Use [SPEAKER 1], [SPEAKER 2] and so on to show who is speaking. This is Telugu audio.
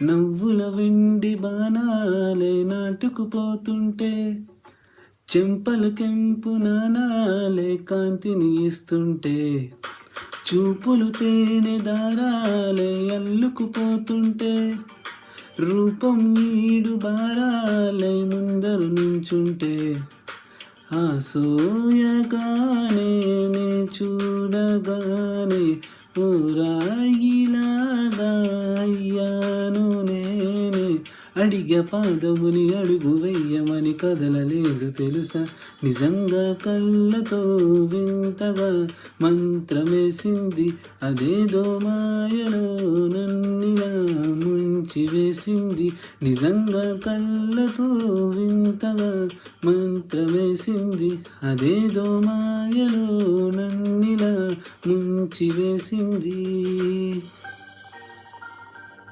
[SPEAKER 1] నవ్వుల వెండి బాణాలే నాటుకుపోతుంటే, చెంపల కెంపు నాణాలే కాంతిని ఇస్తుంటే, చూపులు తేనె దారాలే అల్లుకుపోతుంటే, రూపం ఈడు బారాలే ముందరు నుంచుంటే, ఆసోయగానే నే చూడగానే ఓ రాయిలాగా అయ్యాను నేనే. అడిగ పాదముని అడుగు వెయ్యమని కదలలేదు తెలుసా, నిజంగా కళ్ళతో వింతగా మంత్రమేసింది, అదేదో మాయలో నన్నిలా ముంచి వేసింది. నిజంగా కళ్ళతో వింతగా మంత్రమేసింది, అదేదో మాయలో నన్నిలా ముంచి వేసింది.